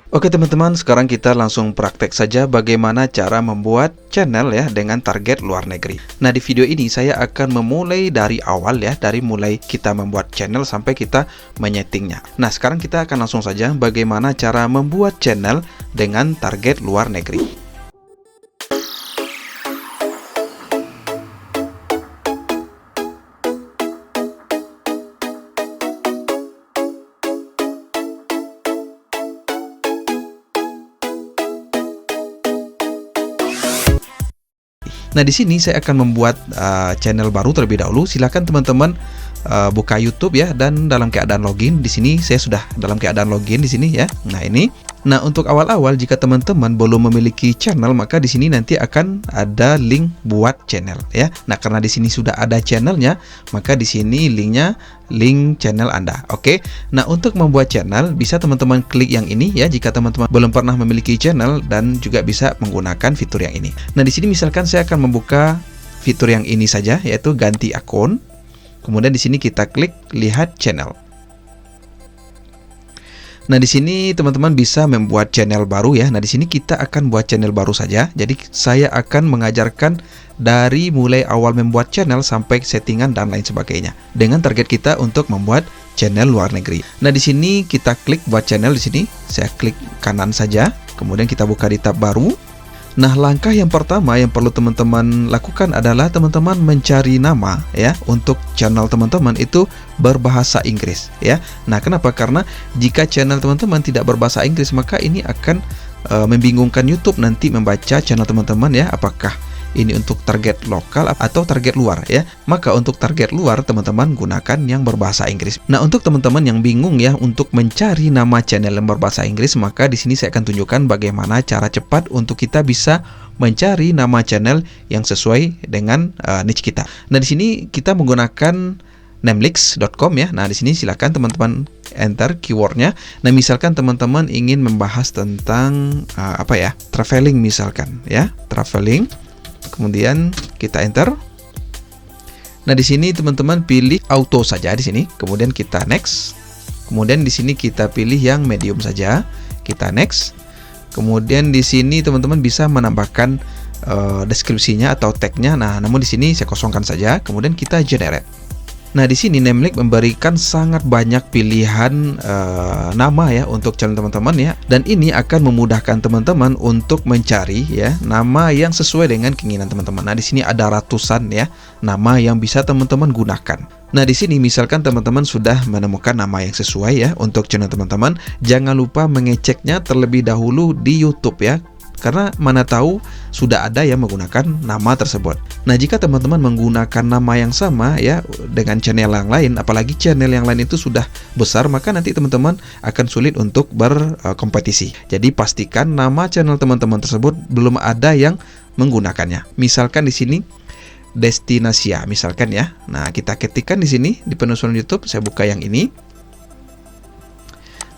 Oke teman-teman, sekarang kita langsung praktek saja bagaimana cara membuat channel ya dengan target luar negeri. Nah, di video ini saya akan memulai dari awal ya, dari mulai kita membuat channel sampai kita menyetingnya. Nah, sekarang kita akan langsung saja bagaimana cara membuat channel dengan target luar negeri. Nah, di sini saya akan membuat channel baru terlebih dahulu. Silakan teman-teman buka YouTube ya, dan dalam keadaan login. Di sini saya sudah dalam keadaan login di sini ya. Nah, ini. Nah, untuk awal-awal jika teman-teman belum memiliki channel, maka di sini nanti akan ada link buat channel ya. Nah, karena di sini sudah ada channelnya, maka di sini linknya link channel Anda. Oke. Nah, untuk membuat channel bisa teman-teman klik yang ini ya jika teman-teman belum pernah memiliki channel, dan juga bisa menggunakan fitur yang ini. Nah, di sini misalkan saya akan membuka fitur yang ini saja, yaitu ganti akun. Kemudian di sini kita klik lihat channel. Nah, di sini teman-teman bisa membuat channel baru ya. Nah, di sini kita akan buat channel baru saja. Jadi saya akan mengajarkan dari mulai awal membuat channel sampai settingan dan lain sebagainya, dengan target kita untuk membuat channel luar negeri. Nah, di sini kita klik buat channel di sini. Saya klik kanan saja. Kemudian kita buka di tab baru. Nah, langkah yang pertama yang perlu teman-teman lakukan adalah teman-teman mencari nama ya untuk channel teman-teman itu berbahasa Inggris ya. Nah, kenapa? Karena jika channel teman-teman tidak berbahasa Inggris, maka ini akan membingungkan YouTube nanti membaca channel teman-teman ya, apakah ini untuk target lokal atau target luar ya. Maka untuk target luar teman-teman gunakan yang berbahasa Inggris. Nah, untuk teman-teman yang bingung ya untuk mencari nama channel yang berbahasa Inggris, maka di sini saya akan tunjukkan bagaimana cara cepat untuk kita bisa mencari nama channel yang sesuai dengan niche kita. Nah, di sini kita menggunakan namelix.com ya. Nah, di sini silakan teman-teman enter keywordnya. Nah, misalkan teman-teman ingin membahas tentang traveling misalkan ya, traveling. Kemudian kita enter. Nah, di sini teman-teman pilih auto saja di sini. Kemudian kita next. Kemudian di sini kita pilih yang medium saja. Kita next. Kemudian di sini teman-teman bisa menambahkan deskripsinya atau tagnya. Nah, namun di sini saya kosongkan saja. Kemudian kita generate. Nah, di sini Namelix memberikan sangat banyak pilihan nama ya untuk channel teman-teman ya, dan ini akan memudahkan teman-teman untuk mencari ya nama yang sesuai dengan keinginan teman-teman. Nah, di sini ada ratusan ya nama yang bisa teman-teman gunakan. Nah, di sini misalkan teman-teman sudah menemukan nama yang sesuai ya untuk channel teman-teman, jangan lupa mengeceknya terlebih dahulu di YouTube ya. Karena mana tahu sudah ada yang menggunakan nama tersebut. Nah, jika teman-teman menggunakan nama yang sama ya dengan channel yang lain, apalagi channel yang lain itu sudah besar, maka nanti teman-teman akan sulit untuk berkompetisi. Jadi pastikan nama channel teman-teman tersebut belum ada yang menggunakannya. Misalkan di sini Destinasia misalkan ya. Nah, kita ketikkan di sini di penelusuran YouTube, saya buka yang ini.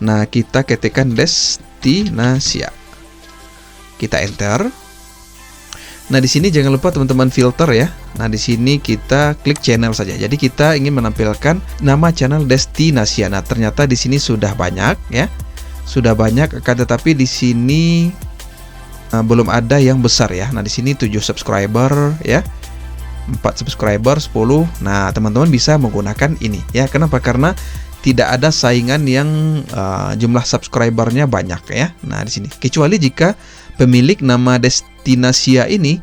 Nah, kita ketikkan Destinasia. Kita enter. Nah, di sini jangan lupa teman-teman filter ya. Nah, di sini kita klik channel saja. Jadi kita ingin menampilkan nama channel Destinasia. Nah, ternyata di sini sudah banyak ya. Sudah banyak, akan tetapi di sini belum ada yang besar ya. Nah, di sini 7 subscriber ya. 4 subscriber, 10. Nah, teman-teman bisa menggunakan ini ya. Kenapa? Karena tidak ada saingan yang jumlah subscribernya banyak ya. Nah, di sini kecuali jika pemilik nama Destinasia ini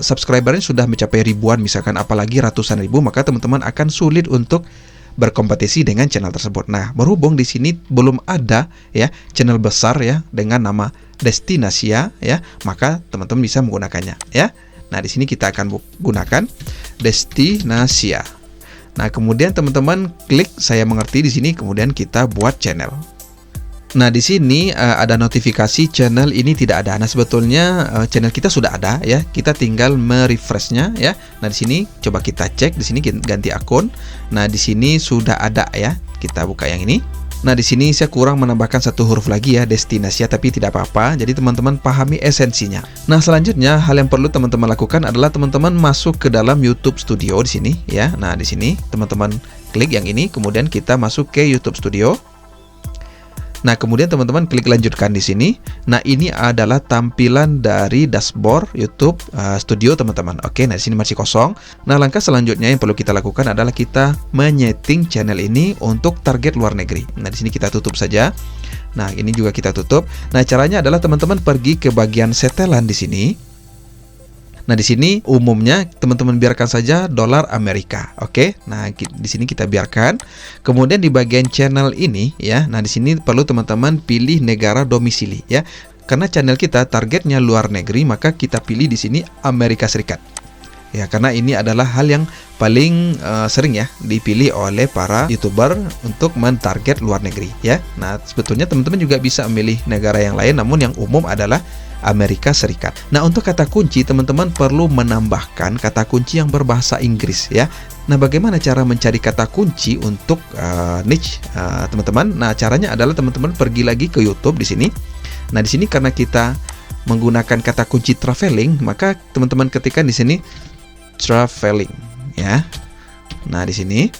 subscribernya sudah mencapai ribuan misalkan, apalagi ratusan ribu, maka teman-teman akan sulit untuk berkompetisi dengan channel tersebut. Nah, berhubung di sini belum ada ya channel besar ya dengan nama Destinasia ya, maka teman-teman bisa menggunakannya ya. Nah, di sini kita akan gunakan Destinasia. Nah, kemudian teman-teman klik saya mengerti di sini, kemudian kita buat channel. Nah, di sini ada notifikasi channel ini tidak ada. Nah, sebetulnya channel kita sudah ada ya. Kita tinggal merefreshnya ya. Nah, di sini coba kita cek, di sini ganti akun. Nah, di sini sudah ada ya. Kita buka yang ini. Nah, di sini saya kurang menambahkan satu huruf lagi ya, Destinasia, tapi tidak apa-apa. Jadi teman-teman pahami esensinya. Nah, selanjutnya hal yang perlu teman-teman lakukan adalah teman-teman masuk ke dalam YouTube Studio di sini ya. Nah, di sini teman-teman klik yang ini, kemudian kita masuk ke YouTube Studio. Nah, kemudian teman-teman klik lanjutkan di sini. Nah, ini adalah tampilan dari dashboard YouTube Studio, teman-teman. Oke, nah di sini masih kosong. Nah, langkah selanjutnya yang perlu kita lakukan adalah kita menyeting channel ini untuk target luar negeri. Nah, di sini kita tutup saja. Nah, ini juga kita tutup. Nah, caranya adalah teman-teman pergi ke bagian setelan di sini. Nah, di sini umumnya teman-teman biarkan saja dolar Amerika. Oke. Nah, di sini kita biarkan. Kemudian di bagian channel ini ya. Nah, di sini perlu teman-teman pilih negara domisili ya. Karena channel kita targetnya luar negeri, maka kita pilih di sini Amerika Serikat. Ya, karena ini adalah hal yang paling sering ya dipilih oleh para YouTuber untuk mentarget luar negeri ya. Nah, sebetulnya teman-teman juga bisa memilih negara yang lain, namun yang umum adalah Amerika Serikat. Nah, untuk kata kunci teman-teman perlu menambahkan kata kunci yang berbahasa Inggris ya. Nah, bagaimana cara mencari kata kunci untuk niche teman-teman? Nah, caranya adalah teman-teman pergi lagi ke YouTube di sini. Nah, di sini karena kita menggunakan kata kunci traveling, maka teman-teman ketikkan di sini traveling ya. Nah, di sini.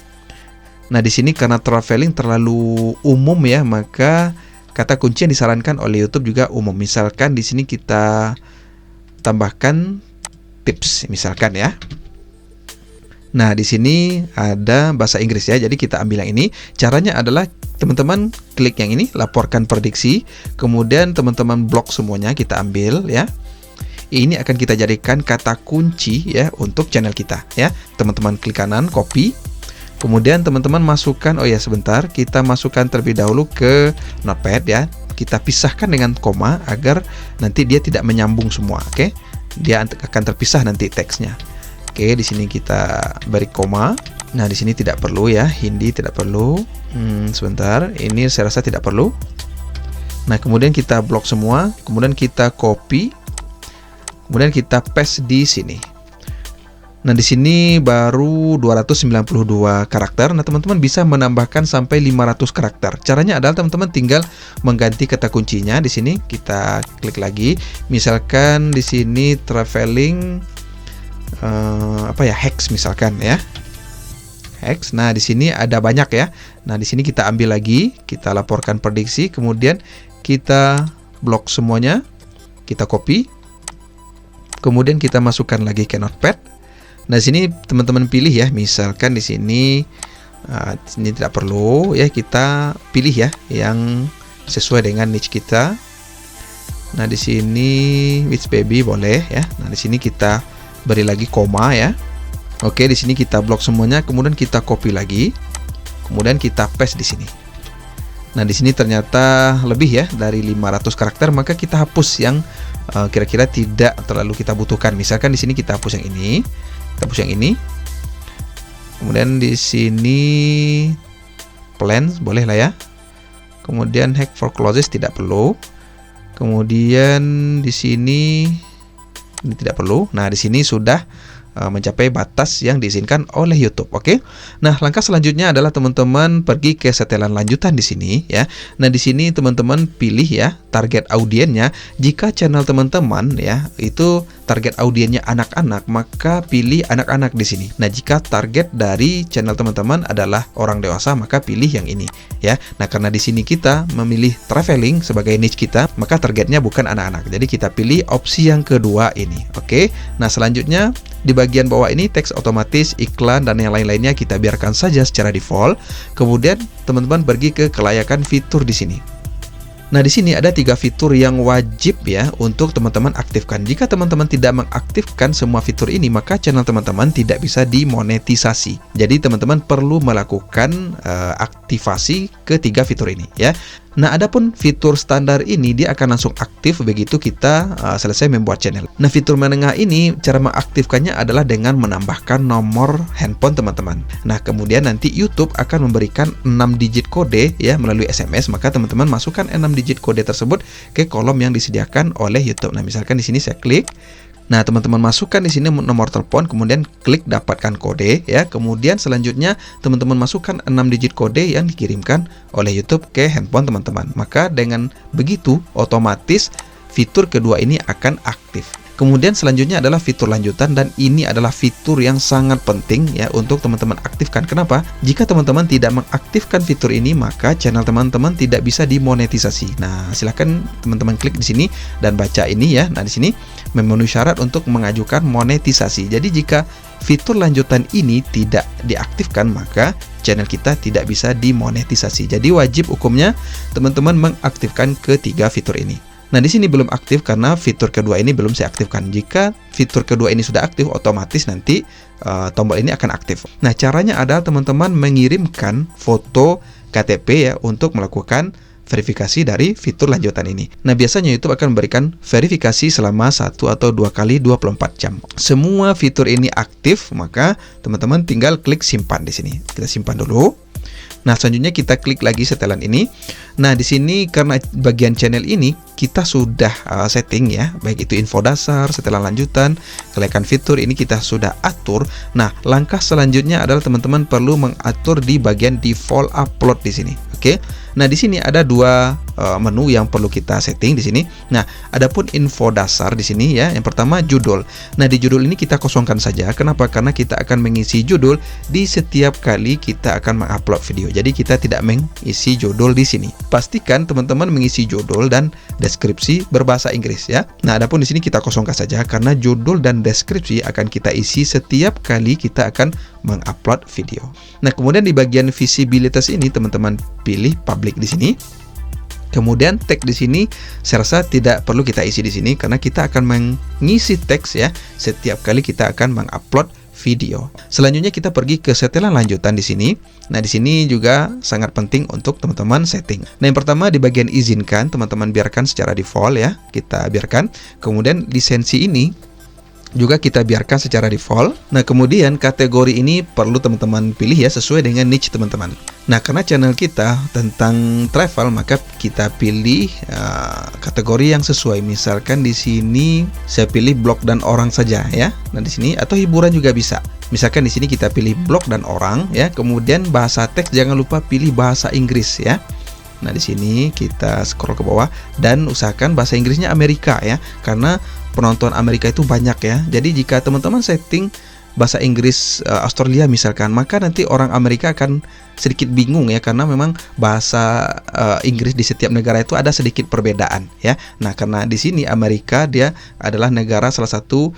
Nah, di sini karena traveling terlalu umum ya, maka kata kunci yang disarankan oleh YouTube juga umum. Misalkan di sini kita tambahkan tips misalkan ya. Nah, di sini ada bahasa Inggris ya. Jadi kita ambil yang ini. Caranya adalah teman-teman klik yang ini, laporkan prediksi. Kemudian teman-teman blok semuanya, kita ambil ya. Ini akan kita jadikan kata kunci ya untuk channel kita ya. Teman-teman klik kanan, copy. Kemudian teman-teman masukkan, oh ya sebentar, kita masukkan terlebih dahulu ke Notepad ya. Kita pisahkan dengan koma agar nanti dia tidak menyambung semua, oke? Dia akan terpisah nanti teksnya. Oke, di sini kita beri koma. Nah, di sini tidak perlu ya, Hindi tidak perlu. Sebentar, ini saya rasa tidak perlu. Nah, kemudian kita blok semua, kemudian kita copy, kemudian kita paste di sini. Nah, di sini baru 292 karakter. Nah, teman-teman bisa menambahkan sampai 500 karakter. Caranya adalah teman-teman tinggal mengganti kata kuncinya. Di sini kita klik lagi. Misalkan di sini traveling hex misalkan ya. Hex. Nah, di sini ada banyak ya. Nah, di sini kita ambil lagi, kita laporkan prediksi, kemudian kita blok semuanya. Kita copy. Kemudian kita masukkan lagi ke Notepad. Nah, sini teman-teman pilih ya, misalkan di sini tidak perlu ya, kita pilih ya yang sesuai dengan niche kita. Nah, di sini Which Baby boleh ya. Nah, di sini kita beri lagi koma ya. Oke, di sini kita blok semuanya, kemudian kita copy lagi. Kemudian kita paste di sini. Nah, di sini ternyata lebih ya dari 500 karakter, maka kita hapus yang kira-kira tidak terlalu kita butuhkan. Misalkan di sini kita hapus yang ini. Kita hapus yang ini. Kemudian di sini plans boleh lah ya. Kemudian hack for closes tidak perlu. Kemudian di sini ini tidak perlu. Nah, di sini sudah mencapai batas yang diizinkan oleh YouTube. Oke. Nah, langkah selanjutnya adalah teman-teman pergi ke setelan lanjutan di sini ya. Nah, di sini teman-teman pilih ya target audiennya. Jika channel teman-teman ya itu target audiennya anak-anak, maka pilih anak-anak di sini. Nah, jika target dari channel teman-teman adalah orang dewasa, maka pilih yang ini ya. Nah, karena di sini kita memilih traveling sebagai niche kita, maka targetnya bukan anak-anak. Jadi kita pilih opsi yang kedua ini. Oke. Nah, selanjutnya di bagian bawah ini teks otomatis, iklan, dan yang lain-lainnya kita biarkan saja secara default. Kemudian teman-teman pergi ke kelayakan fitur di sini. Nah, di sini ada 3 fitur yang wajib ya untuk teman-teman aktifkan. Jika teman-teman tidak mengaktifkan semua fitur ini, maka channel teman-teman tidak bisa dimonetisasi. Jadi teman-teman perlu melakukan aktivasi ke 3 fitur ini ya. Nah, adapun fitur standar ini dia akan langsung aktif begitu kita selesai membuat channel. Nah, fitur menengah ini cara mengaktifkannya adalah dengan menambahkan nomor handphone teman-teman. Nah, kemudian nanti YouTube akan memberikan 6 digit kode ya melalui SMS, maka teman-teman masukkan 6 digit kode tersebut ke kolom yang disediakan oleh YouTube. Nah, misalkan di sini saya klik. Nah, teman-teman masukkan di sini nomor telepon, kemudian klik dapatkan kode ya. Kemudian selanjutnya teman-teman masukkan 6 digit kode yang dikirimkan oleh YouTube ke handphone teman-teman. Maka dengan begitu otomatis fitur kedua ini akan aktif. Kemudian selanjutnya adalah fitur lanjutan, dan ini adalah fitur yang sangat penting ya untuk teman-teman aktifkan. Kenapa? Jika teman-teman tidak mengaktifkan fitur ini, maka channel teman-teman tidak bisa dimonetisasi. Nah, silakan teman-teman klik di sini dan baca ini ya. Nah, di sini memenuhi syarat untuk mengajukan monetisasi. Jadi jika fitur lanjutan ini tidak diaktifkan, maka channel kita tidak bisa dimonetisasi. Jadi wajib hukumnya teman-teman mengaktifkan ketiga fitur ini. Nah, di sini belum aktif karena fitur kedua ini belum saya aktifkan. Jika fitur kedua ini sudah aktif, otomatis nanti tombol ini akan aktif. Nah, caranya adalah teman-teman mengirimkan foto KTP ya untuk melakukan verifikasi dari fitur lanjutan ini. Nah, biasanya YouTube akan memberikan verifikasi selama 1 atau 2 kali 24 jam. Semua fitur ini aktif, maka teman-teman tinggal klik simpan di sini. Kita simpan dulu. Nah, selanjutnya kita klik lagi setelan ini. Nah, di sini karena bagian channel ini kita sudah setting ya, baik itu info dasar, setelan lanjutan, kelaikan fitur ini kita sudah atur. Nah, langkah selanjutnya adalah teman-teman perlu mengatur di bagian default upload di sini. Oke. Nah, di sini ada dua menu yang perlu kita setting di sini. Nah, adapun info dasar di sini ya. Yang pertama judul. Nah, di judul ini kita kosongkan saja. Kenapa? Karena kita akan mengisi judul di setiap kali kita akan mengupload video. Jadi kita tidak mengisi judul di sini. Pastikan teman-teman mengisi judul dan deskripsi berbahasa Inggris ya. Nah, adapun di sini kita kosongkan saja karena judul dan deskripsi akan kita isi setiap kali kita akan mengupload video. Nah, kemudian di bagian visibilitas ini teman-teman pilih public di sini. Kemudian tag di sini saya rasa tidak perlu kita isi di sini karena kita akan mengisi teks ya setiap kali kita akan mengupload video. Selanjutnya kita pergi ke setelan lanjutan di sini. Nah, di sini juga sangat penting untuk teman-teman setting. Nah, yang pertama di bagian izinkan, teman-teman biarkan secara default ya. Kita biarkan. Kemudian lisensi ini juga kita biarkan secara default. Nah, kemudian kategori ini perlu teman-teman pilih ya sesuai dengan niche teman-teman. Nah, karena channel kita tentang travel, maka kita pilih kategori yang sesuai. Misalkan di sini saya pilih blog dan orang saja ya. Nah, di sini atau hiburan juga bisa. Misalkan di sini kita pilih blog dan orang ya. Kemudian bahasa teks jangan lupa pilih bahasa Inggris ya. Nah, di sini kita scroll ke bawah dan usahakan bahasa Inggrisnya Amerika ya. Karena penonton Amerika itu banyak ya. Jadi jika teman-teman setting bahasa Inggris Australia misalkan, maka nanti orang Amerika akan sedikit bingung ya karena memang bahasa Inggris di setiap negara itu ada sedikit perbedaan ya. Nah, karena di sini Amerika dia adalah negara salah satu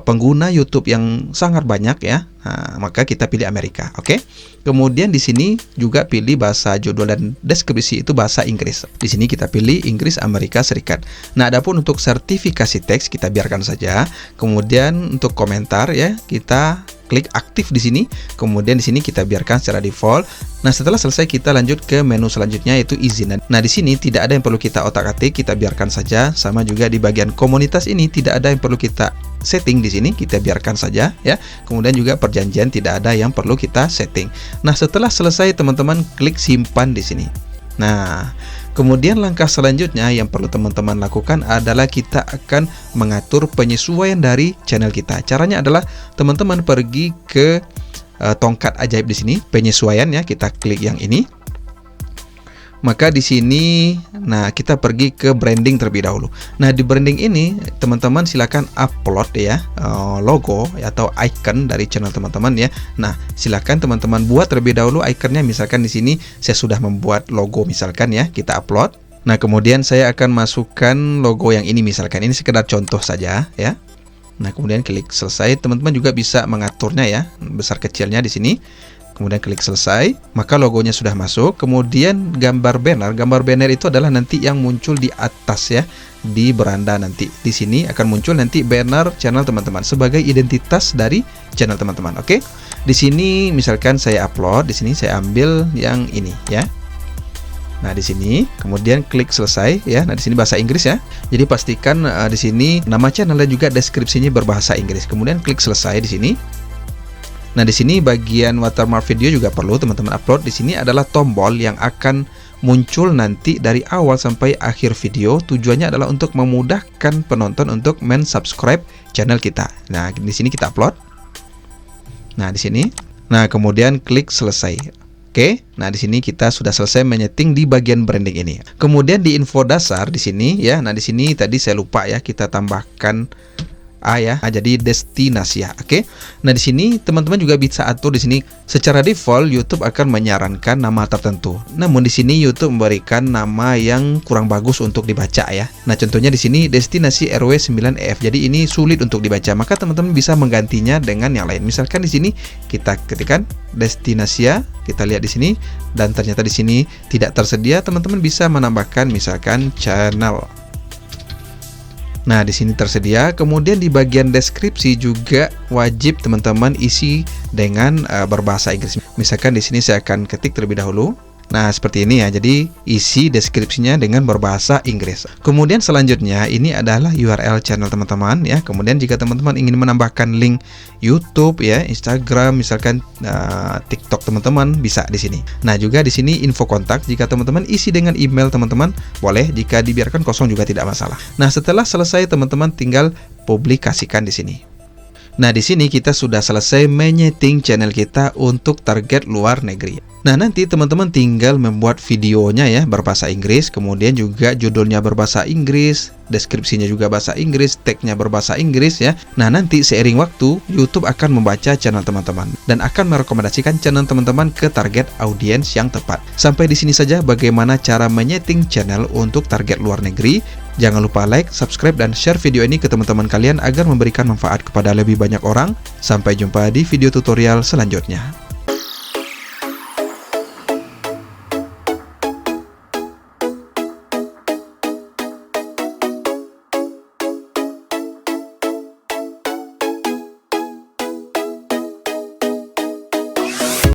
pengguna YouTube yang sangat banyak ya. Nah, maka kita pilih Amerika. Oke. Kemudian di sini juga pilih bahasa judul dan deskripsi itu bahasa Inggris. Di sini kita pilih Inggris Amerika Serikat. Nah, adapun untuk sertifikasi teks kita biarkan saja. Kemudian untuk komentar ya, kita klik aktif di sini. Kemudian di sini kita biarkan secara default. Nah, setelah selesai kita lanjut ke menu selanjutnya yaitu izin. Nah, di sini tidak ada yang perlu kita otak-atik, kita biarkan saja. Sama juga di bagian komunitas ini tidak ada yang perlu kita setting di sini, kita biarkan saja ya. Kemudian juga perjanjian tidak ada yang perlu kita setting. Nah, setelah selesai teman-teman klik simpan di sini. Nah, kemudian langkah selanjutnya yang perlu teman-teman lakukan adalah kita akan mengatur penyesuaian dari channel kita. Caranya adalah teman-teman pergi ke tongkat ajaib di sini, penyesuaian ya, kita klik yang ini. Maka di sini, nah kita pergi ke branding terlebih dahulu. Nah, di branding ini teman-teman silakan upload ya logo ya, atau icon dari channel teman-teman ya. Nah, silakan teman-teman buat terlebih dahulu iconnya. Misalkan di sini saya sudah membuat logo misalkan ya, kita upload. Nah, kemudian saya akan masukkan logo yang ini misalkan. Ini sekedar contoh saja ya. Nah, kemudian klik selesai. Teman-teman juga bisa mengaturnya ya, besar kecilnya di sini. Kemudian klik selesai, maka logonya sudah masuk. Kemudian gambar banner itu adalah nanti yang muncul di atas ya, di beranda nanti. Di sini akan muncul nanti banner channel teman-teman sebagai identitas dari channel teman-teman. Oke. Di sini misalkan saya upload, di sini saya ambil yang ini ya. Nah, di sini kemudian klik selesai ya. Nah, di sini bahasa Inggris ya. Jadi pastikan di sini nama channel dan juga deskripsinya berbahasa Inggris. Kemudian klik selesai di sini. Nah, di sini bagian watermark video juga perlu teman-teman upload. Di sini adalah tombol yang akan muncul nanti dari awal sampai akhir video. Tujuannya adalah untuk memudahkan penonton untuk men-subscribe channel kita. Nah, di sini kita upload. Nah, di sini. Nah, kemudian klik selesai. Oke, nah di sini kita sudah selesai menyeting di bagian branding ini. Kemudian di info dasar di sini ya. Nah di sini tadi saya lupa ya, kita tambahkan A ya. Nah, jadi destinasi ya. Oke. Nah di sini teman-teman juga bisa atur di sini. Secara default YouTube akan menyarankan nama tertentu. Namun di sini YouTube memberikan nama yang kurang bagus untuk dibaca ya. Nah contohnya di sini destinasi RW9EF. Jadi ini sulit untuk dibaca. Maka teman-teman bisa menggantinya dengan yang lain. Misalkan di sini kita ketikkan destinasi ya. Kita lihat di sini dan ternyata di sini tidak tersedia. Teman-teman bisa menambahkan misalkan channel. Nah, di sini tersedia. Kemudian di bagian deskripsi juga wajib teman-teman isi dengan berbahasa Inggris. Misalkan di sini saya akan ketik terlebih dahulu. Nah, seperti ini ya. Jadi, isi deskripsinya dengan berbahasa Inggris. Kemudian selanjutnya ini adalah URL channel teman-teman ya. Kemudian jika teman-teman ingin menambahkan link YouTube ya, Instagram, misalkan TikTok teman-teman bisa di sini. Nah, juga di sini info kontak. Jika teman-teman isi dengan email teman-teman, boleh. Jika dibiarkan kosong juga tidak masalah. Nah, setelah selesai teman-teman tinggal publikasikan di sini. Nah, di sini kita sudah selesai menyeting channel kita untuk target luar negeri. Nah, nanti teman-teman tinggal membuat videonya ya berbahasa Inggris, kemudian juga judulnya berbahasa Inggris, deskripsinya juga bahasa Inggris, tagnya berbahasa Inggris ya. Nah, nanti seiring waktu YouTube akan membaca channel teman-teman dan akan merekomendasikan channel teman-teman ke target audiens yang tepat. Sampai di sini saja bagaimana cara menyeting channel untuk target luar negeri. Jangan lupa like, subscribe, dan share video ini ke teman-teman kalian agar memberikan manfaat kepada lebih banyak orang. Sampai jumpa di video tutorial selanjutnya.